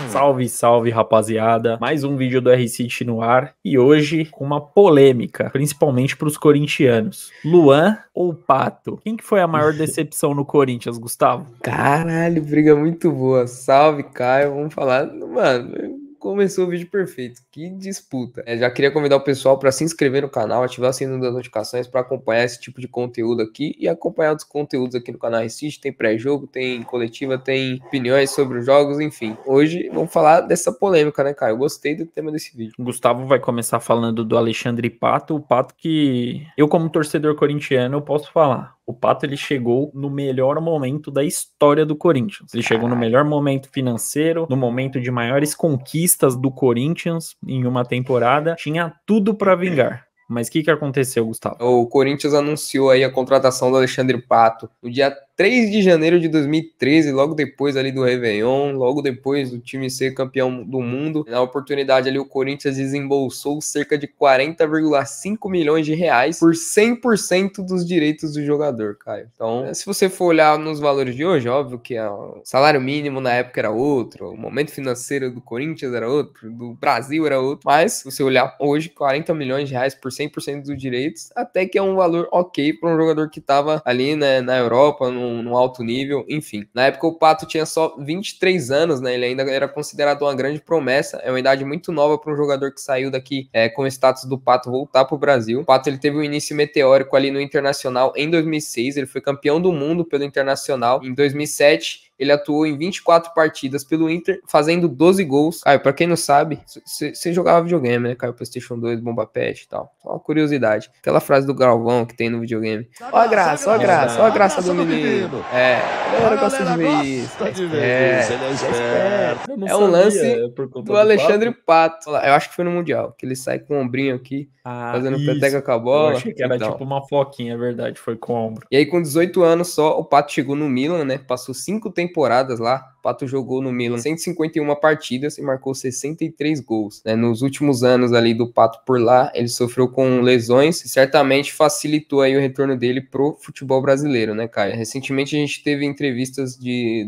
Salve, salve, rapaziada. Mais um vídeo do R-City no ar e hoje com uma polêmica, principalmente para os corintianos. Luan ou Pato? Quem que foi a maior decepção no Corinthians, Gustavo? Caralho, briga muito boa. Salve, Caio. Vamos falar. Mano, começou o vídeo perfeito. Que disputa. Já queria convidar o pessoal para se inscrever no canal, ativar o sininho das notificações para acompanhar esse tipo de conteúdo aqui e acompanhar outros conteúdos aqui no canal R-City. Tem pré-jogo, tem coletiva, tem opiniões sobre os jogos, enfim. Hoje vamos falar dessa polêmica, né, Caio? Eu gostei do tema desse vídeo. O Gustavo vai começar falando do Alexandre Pato, o Pato que eu, como torcedor corintiano, eu posso falar. O Pato, ele chegou no melhor momento da história do Corinthians. Ele chegou no melhor momento financeiro, no momento de maiores conquistas do Corinthians em uma temporada. Tinha tudo para vingar. Mas o que aconteceu, Gustavo? O Corinthians anunciou aí a contratação do Alexandre Pato no dia 3 de janeiro de 2013, logo depois ali do Réveillon, logo depois do time ser campeão do mundo. Na oportunidade ali o Corinthians desembolsou cerca de 40,5 milhões de reais por 100% dos direitos do jogador, Caio. Então, se você for olhar nos valores de hoje, óbvio que o salário mínimo na época era outro, o momento financeiro do Corinthians era outro, do Brasil era outro, mas se você olhar hoje, 40 milhões de reais por 100% dos direitos, até que é um valor ok para um jogador que estava ali, né, na Europa, num alto nível, enfim. Na época o Pato tinha só 23 anos, né, ele ainda era considerado uma grande promessa, é uma idade muito nova para um jogador que saiu daqui com o status do Pato voltar para o Brasil. O Pato, ele teve um início meteórico ali no Internacional em 2006, ele foi campeão do mundo pelo Internacional. Em 2007 ele atuou em 24 partidas pelo Inter, fazendo 12 gols. Caio, pra quem não sabe, você jogava videogame, né, Caio? PlayStation 2, Bomba Pet e tal. Só uma curiosidade. Aquela frase do Galvão que tem no videogame. Ó a graça, ó a graça, ó a graça do menino. A galera gosta de ver isso. É um lance do Alexandre Pato. Eu acho que foi no Mundial, que ele sai com o ombrinho aqui, fazendo peteca com a bola. Eu achei que era tipo uma foquinha, é verdade, foi com o ombro. E aí, com 18 anos só, o Pato chegou no Milan, né? Passou 5 temporadas lá. O Pato jogou no Milan 151 partidas e marcou 63 gols, né? Nos últimos anos ali do Pato por lá, ele sofreu com lesões e certamente facilitou aí o retorno dele pro futebol brasileiro, né, Caio? Recentemente a gente teve entrevistas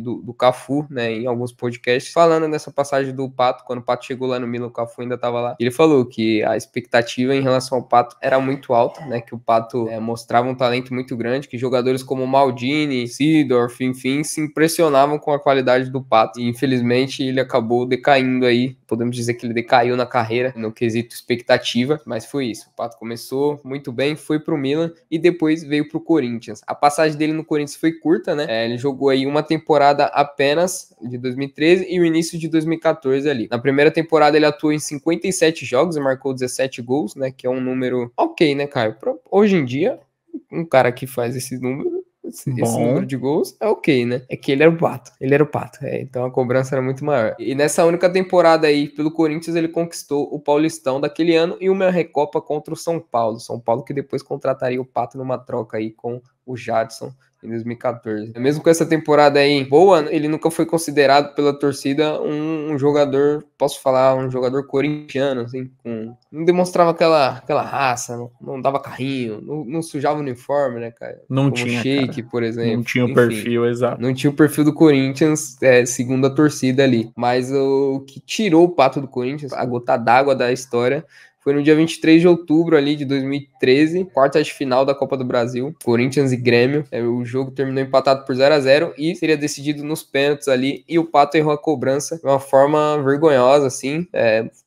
do Cafu, né, em alguns podcasts, falando dessa passagem do Pato. Quando o Pato chegou lá no Milan, o Cafu ainda tava lá. Ele falou que a expectativa em relação ao Pato era muito alta, né, que o Pato mostrava um talento muito grande, que jogadores como Maldini, Seedorf, enfim, se impressionavam com a qualidade do Pato, e infelizmente ele acabou decaindo aí, podemos dizer que ele decaiu na carreira, no quesito expectativa, mas foi isso. O Pato começou muito bem, foi pro Milan e depois veio pro Corinthians. A passagem dele no Corinthians foi curta, né? Ele jogou aí uma temporada apenas, de 2013 e o início de 2014 ali. Na primeira temporada ele atuou em 57 jogos e marcou 17 gols, né? Que é um número ok, né, Caio? Hoje em dia, um cara que faz esse número de gols é ok, né? É que ele era o Pato, então a cobrança era muito maior. E nessa única temporada aí, pelo Corinthians, ele conquistou o Paulistão daquele ano e uma Recopa contra o São Paulo que depois contrataria o Pato numa troca aí com o Jadson em 2014. Mesmo com essa temporada aí boa, ele nunca foi considerado pela torcida um jogador, posso falar, um jogador corintiano, assim, não demonstrava aquela raça, não dava carrinho, não sujava o uniforme, né, cara? Não como tinha, o Sheik, cara. por exemplo. Não tinha o perfil, exato. Não tinha o perfil do Corinthians, segundo a torcida ali. Mas o que tirou o Pato do Corinthians, a gota d'água da história, foi no dia 23 de outubro ali de 2013, quartas de final da Copa do Brasil, Corinthians e Grêmio. O jogo terminou empatado por 0-0 e seria decidido nos pênaltis ali, e o Pato errou a cobrança de uma forma vergonhosa, assim,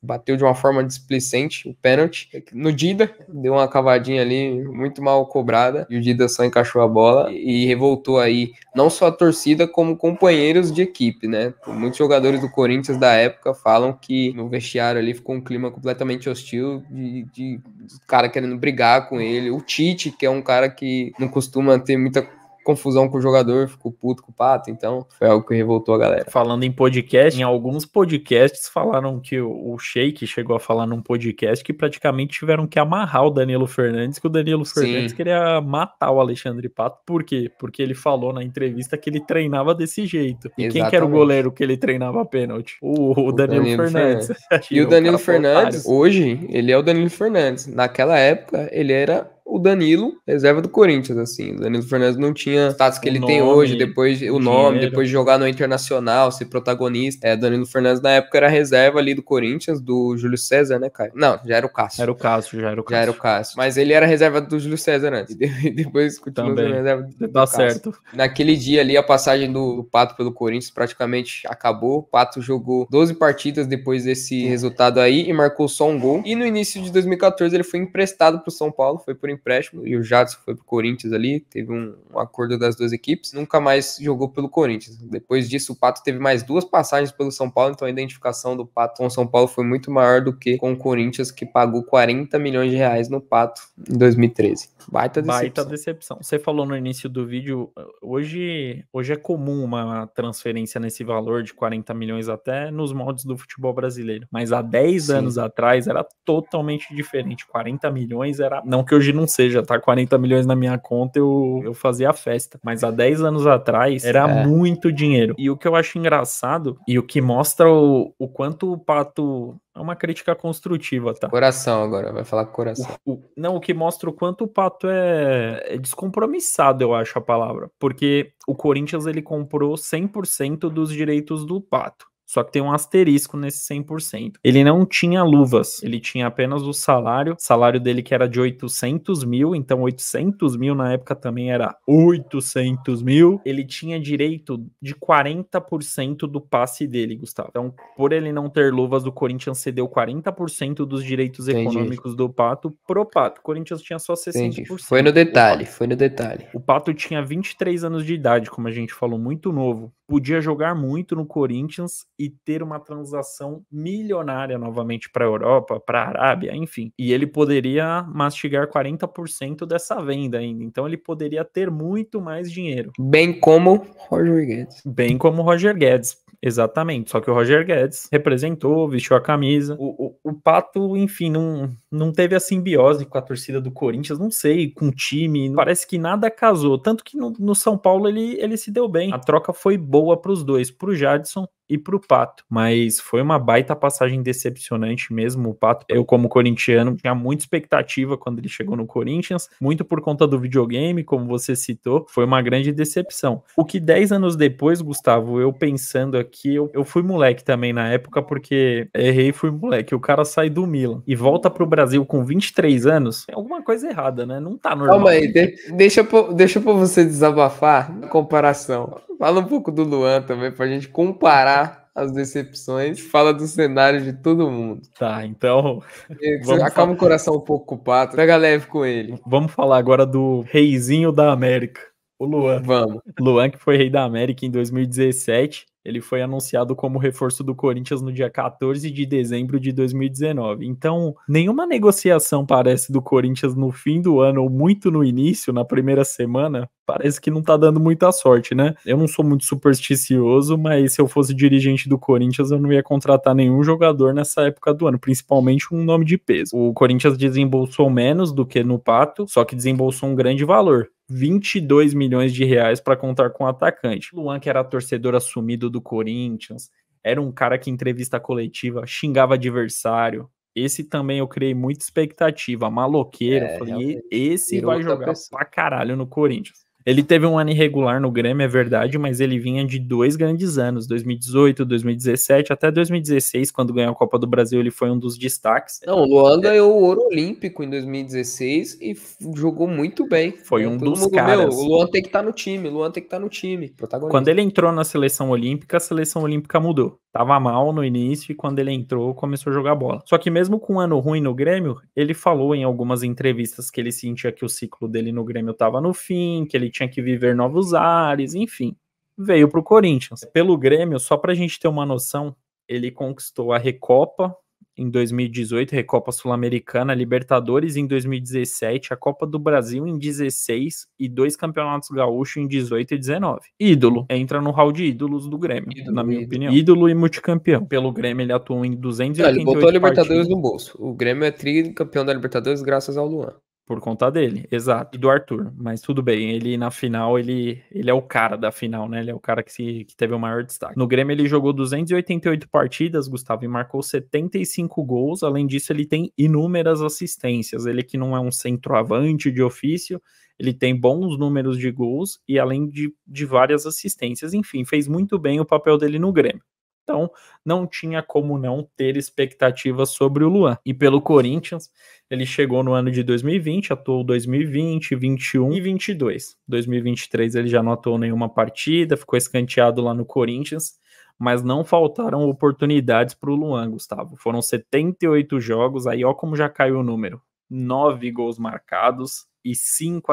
bateu de uma forma displicente o pênalti. No Dida, deu uma cavadinha ali, muito mal cobrada, e o Dida só encaixou a bola e revoltou aí, não só a torcida, como companheiros de equipe, né? Muitos jogadores do Corinthians da época falam que no vestiário ali ficou um clima completamente hostil, de cara querendo brigar com ele. O Tite, que é um cara que não costuma ter muita confusão com o jogador, ficou puto com o Pato, então foi algo que revoltou a galera. Falando em podcast, em alguns podcasts falaram que o Sheik chegou a falar num podcast que praticamente tiveram que amarrar o Danilo Fernandes, que o Danilo Fernandes queria matar o Alexandre Pato. Por quê? Porque ele falou na entrevista que ele treinava desse jeito. E quem que era o goleiro que ele treinava pênalti? O Danilo Fernandes. E o Danilo Fernandes, hoje, ele é o Danilo Fernandes. Naquela época, ele era o Danilo, reserva do Corinthians, assim. O Danilo Fernandes não tinha status que ele tem nome, hoje, depois o nome, dinheiro. depois de jogar no Internacional, ser protagonista. Danilo Fernandes na época era reserva ali do Corinthians, do Júlio César, né, Caio? Não, já era o Cássio. Já era o Cássio. Mas ele era reserva do Júlio César antes. E depois continuou sendo reserva do Tá Cássio. certo. Naquele dia ali, a passagem do Pato pelo Corinthians praticamente acabou. O Pato jogou 12 partidas depois desse resultado aí e marcou só um gol. E no início de 2014 ele foi emprestado pro São Paulo, foi por empréstimo. E o Jadson foi pro Corinthians ali, teve um acordo das duas equipes. Nunca mais jogou pelo Corinthians. Depois disso, o Pato teve mais 2 passagens pelo São Paulo, então a identificação do Pato com o São Paulo foi muito maior do que com o Corinthians, que pagou 40 milhões de reais no Pato em 2013. Baita decepção. Você falou no início do vídeo, hoje é comum uma transferência nesse valor de 40 milhões até nos moldes do futebol brasileiro. Mas há 10 anos atrás era totalmente diferente. 40 milhões era... Não que hoje não seja, tá? 40 milhões na minha conta eu fazia festa. Mas há 10 anos atrás era muito dinheiro. E o que eu acho engraçado e o que mostra o quanto o Pato... É uma crítica construtiva, tá? Coração agora, vai falar com coração. O que mostra o quanto o Pato é descompromissado, eu acho a palavra. Porque o Corinthians, ele comprou 100% dos direitos do Pato. Só que tem um asterisco nesse 100%. Ele não tinha luvas, ele tinha apenas o salário dele que era de 800 mil, então 800 mil na época também era 800 mil. Ele tinha direito de 40% do passe dele, Gustavo. Então, por ele não ter luvas, o Corinthians cedeu 40% dos direitos econômicos do Pato pro Pato. O Corinthians tinha só 60%. Foi no detalhe. O Pato tinha 23 anos de idade, como a gente falou, muito novo. Podia jogar muito no Corinthians e ter uma transação milionária novamente para a Europa, para a Arábia, enfim. E ele poderia mastigar 40% dessa venda ainda. Então ele poderia ter muito mais dinheiro. Bem como o Roger Guedes. Exatamente, só que o Roger Guedes representou, vestiu a camisa. O Pato, enfim, não teve a simbiose com a torcida do Corinthians, não sei, com o time, parece que nada casou. Tanto que no São Paulo ele se deu bem. A troca foi boa para os dois, pro Jadson e pro Pato, mas foi uma baita passagem decepcionante mesmo. O Pato, eu como corintiano, tinha muita expectativa quando ele chegou no Corinthians, muito por conta do videogame, como você citou, foi uma grande decepção. O que 10 anos depois, Gustavo, eu pensando aqui, eu fui moleque também na época, porque errei e fui moleque, o cara sai do Milan e volta pro Brasil com 23 anos, tem alguma coisa errada, né? Não tá normal. Calma aí, deixa pra você desabafar a comparação. Fala um pouco do Luan também, pra gente comparar as decepções. Fala do cenário de todo mundo. Tá, então... Acalma o coração um pouco com o Pato, pega leve com ele. Vamos falar agora do reizinho da América, o Luan. Vamos. Luan, que foi rei da América em 2017, ele foi anunciado como reforço do Corinthians no dia 14 de dezembro de 2019. Então, nenhuma negociação parece do Corinthians no fim do ano ou muito no início, na primeira semana, parece que não tá dando muita sorte, né? Eu não sou muito supersticioso, mas se eu fosse dirigente do Corinthians, eu não ia contratar nenhum jogador nessa época do ano, principalmente um nome de peso. O Corinthians desembolsou menos do que no Pato, só que desembolsou um grande valor. 22 milhões de reais para contar com o atacante. Luan, que era torcedor assumido do Corinthians, era um cara que em entrevista coletiva xingava adversário. Esse também eu criei muita expectativa, maloqueiro. Falei, esse vai jogar pra caralho no Corinthians. Ele teve um ano irregular no Grêmio, é verdade, mas ele vinha de 2 grandes anos, 2018, 2017, até 2016, quando ganhou a Copa do Brasil, ele foi um dos destaques. Não, o Luan ganhou o Ouro Olímpico em 2016 e jogou muito bem. Foi um dos caras. O Luan tem que estar no time, protagonista. Quando ele entrou na seleção olímpica, a seleção olímpica mudou. Tava mal no início e quando ele entrou, começou a jogar bola. Só que mesmo com um ano ruim no Grêmio, ele falou em algumas entrevistas que ele sentia que o ciclo dele no Grêmio tava no fim, que ele tinha que viver novos ares, enfim. Veio pro Corinthians. Pelo Grêmio, só pra gente ter uma noção, ele conquistou a Recopa em 2018, Recopa Sul-Americana, Libertadores em 2017, a Copa do Brasil em 16 e 2 campeonatos gaúchos em 18 e 19. Ídolo, entra no hall de ídolos do Grêmio, na minha opinião. Ídolo e multicampeão. Pelo Grêmio ele atuou em 288 ele botou a Libertadores partidas. no bolso. O Grêmio é tricampeão da Libertadores graças ao Luan. Por conta dele, exato. E do Arthur, mas tudo bem, ele na final, ele é o cara da final, né? Ele é o cara que teve o maior destaque. No Grêmio ele jogou 288 partidas, Gustavo, e marcou 75 gols. Além disso, ele tem inúmeras assistências. Ele que não é um centroavante de ofício, ele tem bons números de gols e além de várias assistências. Enfim, fez muito bem o papel dele no Grêmio. Então, não tinha como não ter expectativas sobre o Luan. E pelo Corinthians, ele chegou no ano de 2020, atuou 2020, 21 e 22. 2023 ele já não atuou nenhuma partida, ficou escanteado lá no Corinthians, mas não faltaram oportunidades para o Luan, Gustavo. Foram 78 jogos, aí ó como já caiu o número. 9 gols marcados e 5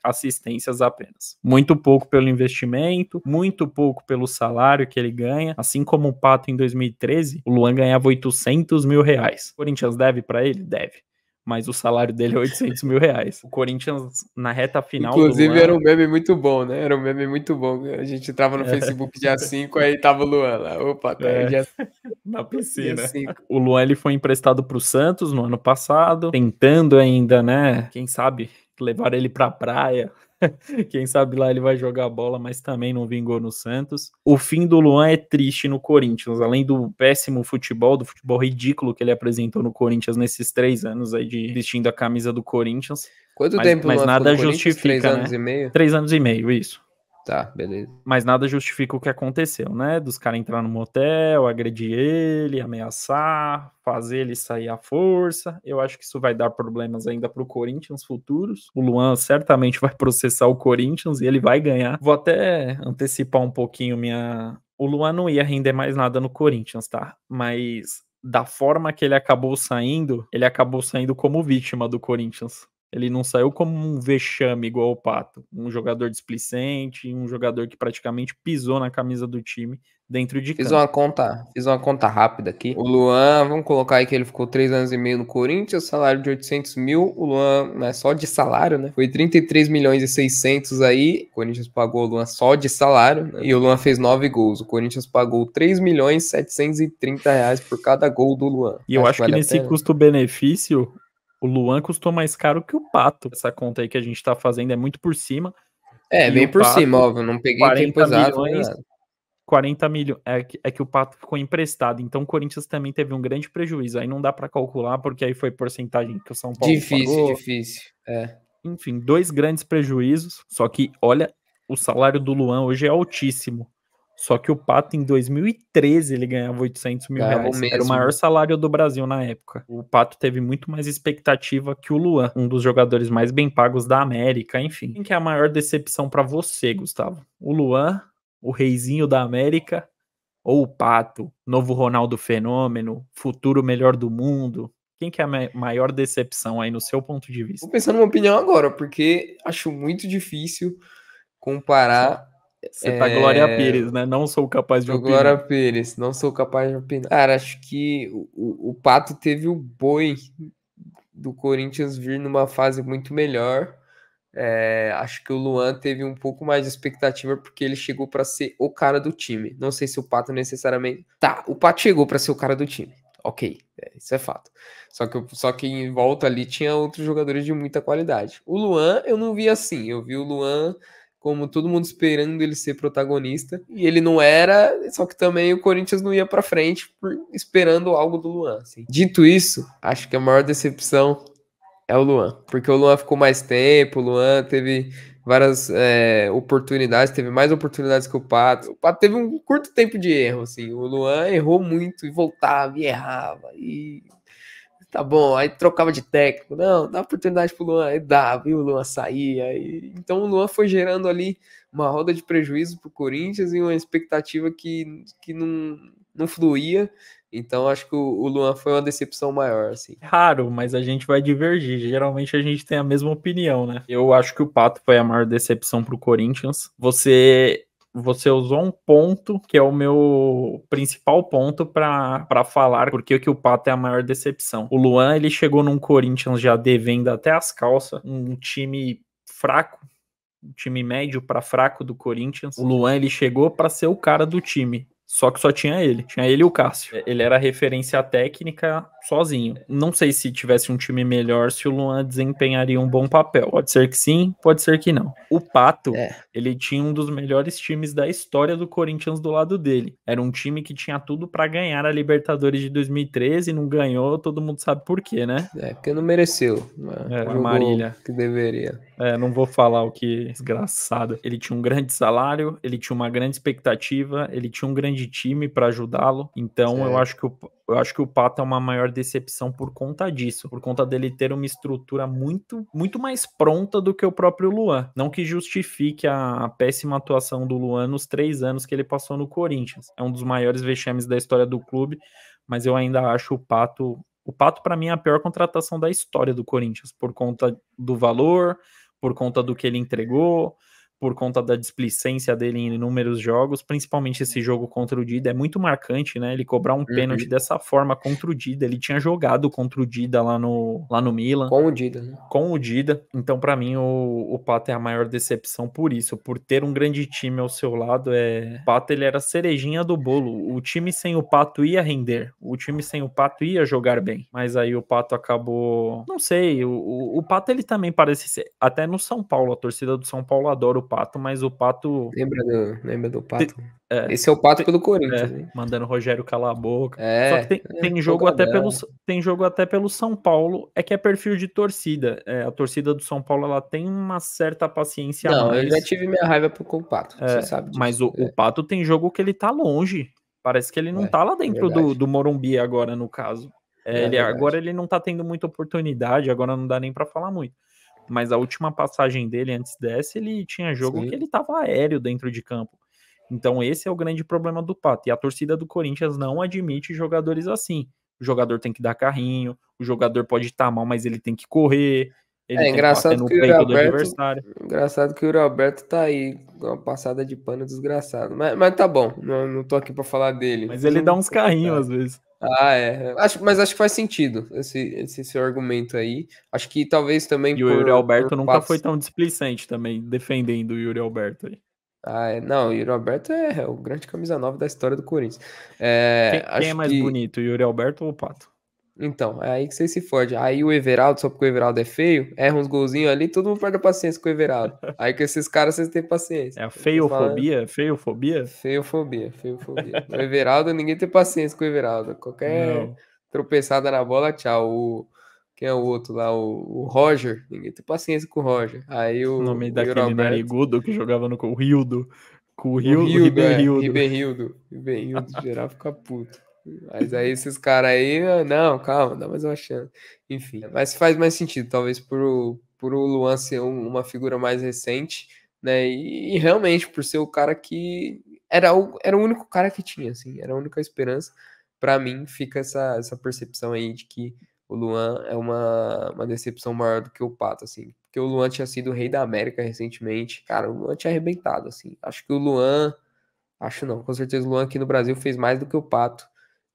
assistências apenas. Muito pouco pelo investimento, muito pouco pelo salário que ele ganha. Assim como o Pato em 2013, o Luan ganhava 800 mil reais. O Corinthians deve para ele? Deve. Mas o salário dele é 800 mil reais. O Corinthians, na reta final Inclusive, do Luan... era um meme muito bom, né? Era um meme muito bom. A gente entrava no Facebook dia 5, aí tava o Luan lá. Opa, tá aí dia na piscina. 5. O Luan ele foi emprestado pro Santos no ano passado, tentando ainda, né? Quem sabe levar ele pra praia. Quem sabe lá ele vai jogar bola, mas também não vingou no Santos. O fim do Luan é triste no Corinthians, além do péssimo futebol, do futebol ridículo que ele apresentou no Corinthians nesses 3 anos aí de vestindo a camisa do Corinthians. Quanto tempo o Mas Luan nada ficou no Corinthians? justifica, 3 anos né? e meio? 3 anos e meio, isso. Tá, beleza. Mas nada justifica o que aconteceu, né? Dos caras entrar no motel, agredir ele, ameaçar, fazer ele sair à força. Eu acho que isso vai dar problemas ainda pro Corinthians futuros. O Luan certamente vai processar o Corinthians e ele vai ganhar. Vou até antecipar um pouquinho minha... O Luan não ia render mais nada no Corinthians, tá? Mas da forma que ele acabou saindo como vítima do Corinthians. Ele não saiu como um vexame igual o Pato, um jogador displicente, um jogador que praticamente pisou na camisa do time dentro de Fiz campo. uma conta rápida aqui. O Luan, vamos colocar aí que ele ficou 3 anos e meio no Corinthians, salário de 800 mil. O Luan, né, só de salário, né? Foi 33 milhões e 600 aí. O Corinthians pagou o Luan só de salário, né? E o Luan fez 9 gols. O Corinthians pagou 3 milhões e 730 reais por cada gol do Luan. E eu acho que vale nesse custo-benefício, o Luan custou mais caro que o Pato. Essa conta aí que a gente tá fazendo é muito por cima. É, E bem o por Pato, cima, óbvio. Não peguei tempo 40 exato, milhões, nada. 40 milhões. É que o Pato ficou emprestado. Então o Corinthians também teve um grande prejuízo. Aí não dá pra calcular, porque aí foi porcentagem que o São Paulo pagou. Difícil. É. Enfim, 2 grandes prejuízos. Só que, olha, o salário do Luan hoje é altíssimo. Só que o Pato, em 2013, ele ganhava 800 mil Ganhava reais. mesmo, Era o maior né? salário do Brasil na época. O Pato teve muito mais expectativa que o Luan, um dos jogadores mais bem pagos da América, enfim. Quem que é a maior decepção pra você, Gustavo? O Luan, o reizinho da América, ou o Pato, novo Ronaldo Fenômeno, futuro melhor do mundo? Quem que é a maior decepção aí no seu ponto de vista? Vou pensar numa opinião agora, porque acho muito difícil comparar. Você tá Glória Pires, né? Não sou capaz de Sou Glória opinar. Pires, não sou capaz de opinar. Cara, acho que o Pato teve o boi do Corinthians vir numa fase muito melhor. Acho que o Luan teve um pouco mais de expectativa porque ele chegou para ser o cara do time. Não sei se o Pato necessariamente. Tá, o Pato chegou para ser o cara do time. Ok, isso é fato. Só que em volta ali tinha outros jogadores de muita qualidade. O Luan eu não vi assim. Eu vi o Luan como todo mundo esperando ele ser protagonista. E ele não era, só que também o Corinthians não ia para frente esperando algo do Luan. Assim. Dito isso, acho que a maior decepção é o Luan, porque o Luan ficou mais tempo, o Luan teve várias oportunidades, teve mais oportunidades que o Pato. O Pato teve um curto tempo de erro, assim. O Luan errou muito e voltava e errava. E tá bom, aí trocava de técnico. Não, dá oportunidade pro Luan, aí dava, e o Luan saía. Então o Luan foi gerando ali uma roda de prejuízo pro Corinthians e uma expectativa que não fluía. Então acho que o Luan foi uma decepção maior, assim. Raro, mas a gente vai divergir. Geralmente a gente tem a mesma opinião, né? Eu acho que o Pato foi a maior decepção pro Corinthians. Você usou um ponto que é o meu principal ponto para falar porque que o Pato é a maior decepção. O Luan, ele chegou num Corinthians já devendo até as calças, um time fraco, um time médio para fraco do Corinthians. O Luan, ele chegou para ser o cara do time. Só que só tinha ele e o Cássio. Ele era referência técnica sozinho. Não sei se tivesse um time melhor, se o Luan desempenharia um bom papel. Pode ser que sim, pode ser que não. O Pato, ele tinha um dos melhores times da história do Corinthians do lado dele. Era um time que tinha tudo pra ganhar a Libertadores de 2013, não ganhou, todo mundo sabe por quê, né? Porque não mereceu. Jogou Marília. que deveria. Não vou falar o que desgraçado. Ele tinha um grande salário, ele tinha uma grande expectativa, ele tinha um grande time pra ajudá-lo. Então eu acho que o Pato é uma maior decepção por conta disso, por conta dele ter uma estrutura muito, muito mais pronta do que o próprio Luan. Não que justifique a péssima atuação do Luan nos 3 anos que ele passou no Corinthians. É um dos maiores vexames da história do clube, mas eu ainda acho o Pato, para mim, é a pior contratação da história do Corinthians, por conta do valor, por conta do que ele entregou, por conta da displicência dele em inúmeros jogos, principalmente esse jogo contra o Dida, é muito marcante, né? Ele cobrar um pênalti dessa forma contra o Dida, ele tinha jogado contra o Dida lá no Milan. Com o Dida, né? Com o Dida, então pra mim o Pato é a maior decepção por isso, por ter um grande time ao seu lado. O Pato, ele era a cerejinha do bolo, o time sem o Pato ia render, o time sem o Pato ia jogar bem, mas aí o Pato acabou, não sei, o Pato ele também parece ser, até no São Paulo, a torcida do São Paulo adora o Pato, mas o Pato... Lembra do Pato? Esse é o Pato pelo Corinthians, né? Mandando o Rogério calar a boca. Só que tem jogo até pelo São Paulo, que é perfil de torcida. A torcida do São Paulo, ela tem uma certa paciência a mais. Eu já tive minha raiva com o Pato, você sabe disso. Mas o Pato tem jogo que ele tá longe. Parece que ele não tá lá dentro do Morumbi agora, no caso. Agora ele não tá tendo muita oportunidade, agora não dá nem pra falar muito. Mas a última passagem dele, antes dessa, ele tinha jogo que ele tava aéreo dentro de campo. Então esse é o grande problema do Pato. E a torcida do Corinthians não admite jogadores assim. O jogador tem que dar carrinho, o jogador pode estar mal, mas ele tem que correr, ele tem que bater no peito do adversário. Engraçado que o Yuri Alberto tá aí, com uma passada de pano desgraçado. Mas tá bom, não tô aqui pra falar dele. Mas ele dá uns carrinhos às vezes. Mas acho que faz sentido esse seu argumento aí. Acho que talvez também e o Yuri Alberto nunca foi tão displicente também, defendendo o Yuri Alberto aí. Não, o Yuri Alberto é o grande camisa 9 da história do Corinthians. Quem é mais bonito, o Yuri Alberto ou o Pato? Então, é aí que você se fode. Aí o Everaldo, só porque o Everaldo é feio, erra uns golzinhos ali, todo mundo perde a paciência com o Everaldo. Aí com esses caras vocês têm paciência. É a feiofobia? Feiofobia? Feofobia. O Everaldo, ninguém tem paciência com o Everaldo. Qualquer tropeçada na bola, tchau. Quem é o outro lá? O Roger. Ninguém tem paciência com o Roger. Aí o nome daquele narigudo que jogava no Rildo. Com o Ribeirildo, geral fica puto. Mas aí esses caras aí, não, calma, dá mais uma chance. Enfim, mas faz mais sentido, talvez por o Luan ser uma figura mais recente, né? E realmente por ser o cara que era o único cara que tinha, assim, era a única esperança. Para mim, fica essa percepção aí de que o Luan é uma decepção maior do que o Pato, assim. Porque o Luan tinha sido o rei da América recentemente. Cara, o Luan tinha arrebentado, assim. Acho que o Luan... Acho não, com certeza o Luan aqui no Brasil fez mais do que o Pato.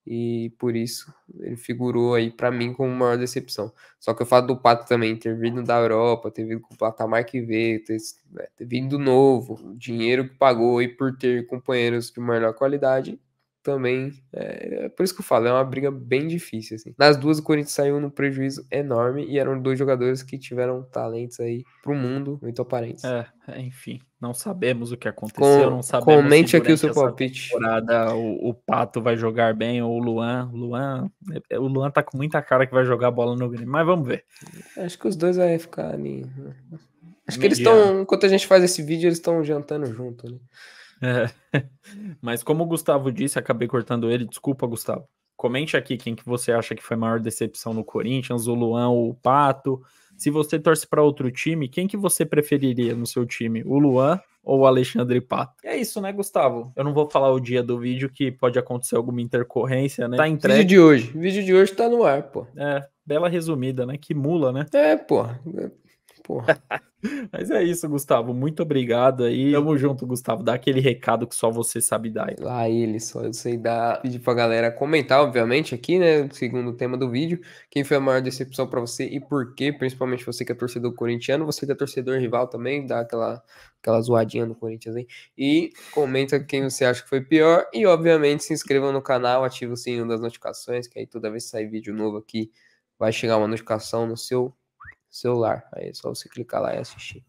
E por isso ele figurou aí pra mim como maior decepção. Só que o fato do Pato também ter vindo da Europa, ter vindo com o patamar que veio, ter vindo novo, o dinheiro que pagou e por ter companheiros de melhor qualidade, também é por isso que eu falo, é uma briga bem difícil, assim. Nas duas o Corinthians saiu num prejuízo enorme e eram dois jogadores que tiveram talentos aí pro mundo muito aparentes. Enfim, não sabemos o que aconteceu, não sabemos comente aqui o seu palpite. Temporada o Pato vai jogar bem ou o Luan tá com muita cara que vai jogar bola no Grêmio, mas vamos ver. Acho que os dois vai ficar ali. Acho que eles estão, enquanto a gente faz esse vídeo, eles estão jantando junto, né? Mas como o Gustavo disse, acabei cortando ele, desculpa, Gustavo. Comente aqui quem que você acha que foi a maior decepção no Corinthians, o Luan ou o Pato. Se você torce para outro time, quem que você preferiria no seu time, o Luan ou o Alexandre Pato? É isso, né, Gustavo? Eu não vou falar o dia do vídeo, que pode acontecer alguma intercorrência, né? Tá entregue. Vídeo de hoje tá no ar, pô. Bela resumida, né? Que mula, né? Porra. Mas é isso, Gustavo. Muito obrigado aí. Tamo junto, Gustavo. Dá aquele recado que só você sabe dar aí. Lá ele, só eu sei dar. Pedir pra galera comentar, obviamente, aqui, né? Segundo o tema do vídeo. Quem foi a maior decepção pra você e por quê? Principalmente você que é torcedor corintiano, você que é torcedor rival também, dá aquela zoadinha no Corinthians aí. E comenta quem você acha que foi pior. E, obviamente, se inscrevam no canal, ativa o sininho das notificações, que aí toda vez que sair vídeo novo aqui, vai chegar uma notificação no seu celular. Aí é só você clicar lá e assistir.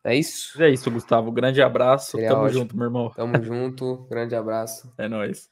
É isso? É isso, Gustavo. Grande abraço. Seria Tamo ótimo. junto, meu irmão. Tamo junto. Grande abraço. É nóis.